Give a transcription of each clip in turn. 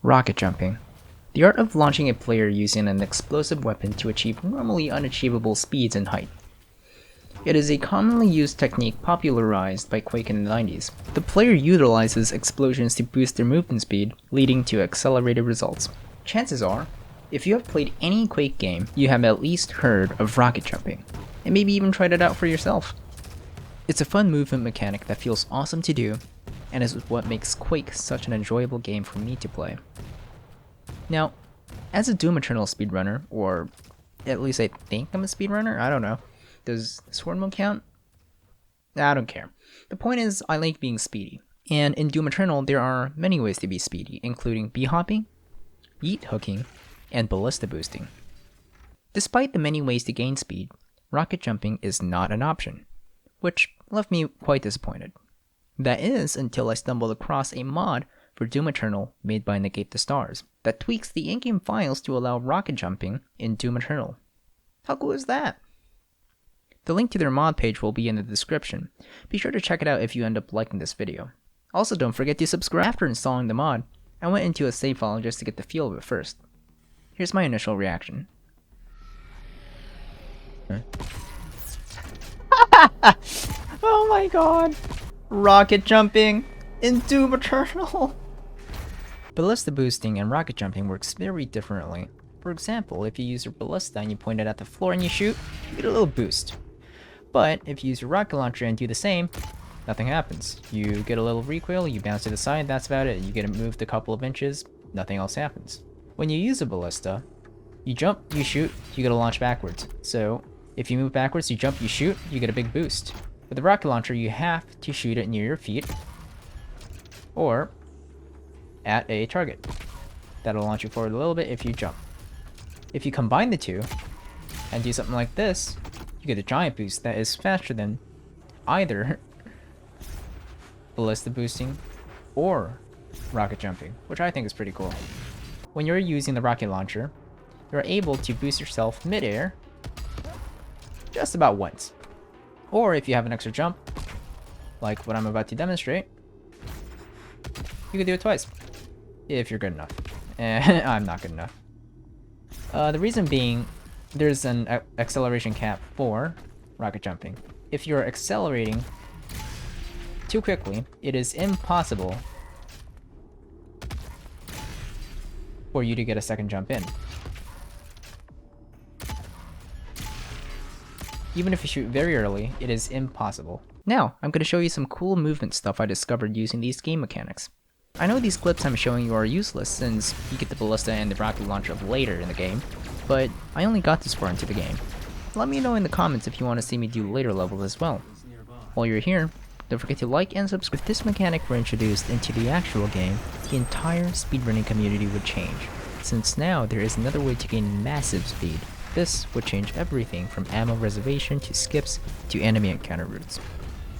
Rocket jumping. The art of launching a player using an explosive weapon to achieve normally unachievable speeds and height. It is a commonly used technique popularized by Quake in the 90s. The player utilizes explosions to boost their movement speed, leading to accelerated results. Chances are, if you have played any Quake game, you have at least heard of rocket jumping, and maybe even tried it out for yourself. It's a fun movement mechanic that feels awesome to do, and is what makes Quake such an enjoyable game for me to play. Now, as a Doom Eternal speedrunner, or at least I think I'm a speedrunner, I don't know. Does Sword Mode count? I don't care. The point is, I like being speedy. And in Doom Eternal, there are many ways to be speedy, including b-hopping, yeet hooking, and ballista boosting. Despite the many ways to gain speed, rocket jumping is not an option, which left me quite disappointed. That is, until I stumbled across a mod for Doom Eternal made by NegatTheStars that tweaks the in-game files to allow rocket jumping in Doom Eternal. How cool is that? The link to their mod page will be in the description. Be sure to check it out if you end up liking this video. Also, don't forget to subscribe. After installing the mod, I went into a save file just to get the feel of it first. Here's my initial reaction. Oh my god! Rocket jumping in Doom Eternal! Ballista boosting and rocket jumping works very differently. For example, if you use your ballista and you point it at the floor and you shoot, you get a little boost. But if you use your rocket launcher and do the same, nothing happens. You get a little recoil, you bounce to the side, that's about it. You get it moved a couple of inches, nothing else happens. When you use a ballista, you jump, you shoot, you get a launch backwards. So if you move backwards, you jump, you shoot, you get a big boost. With the rocket launcher, you have to shoot it near your feet or at a target. That'll launch you forward a little bit if you jump. If you combine the two and do something like this, you get a giant boost that is faster than either ballista boosting or rocket jumping, which I think is pretty cool. When you're using the rocket launcher, you're able to boost yourself mid-air just about once. Or if you have an extra jump, like what I'm about to demonstrate, you can do it twice, if you're good enough. I'm not good enough. The reason being, there's an acceleration cap for rocket jumping. If you're accelerating too quickly, it is impossible for you to get a second jump in. Even if you shoot very early, it is impossible. Now, I'm going to show you some cool movement stuff I discovered using these game mechanics. I know these clips I'm showing you are useless since you get the ballista and the rocket launcher later in the game, but I only got this far into the game. Let me know in the comments if you want to see me do later levels as well. While you're here, don't forget to like and subscribe. If this mechanic were introduced into the actual game, the entire speedrunning community would change, since now there is another way to gain massive speed. This would change everything from ammo reservation to skips to enemy encounter routes.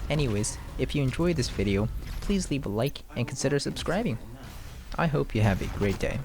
Anyways, if you enjoyed this video, please leave a like and consider subscribing. I hope you have a great day.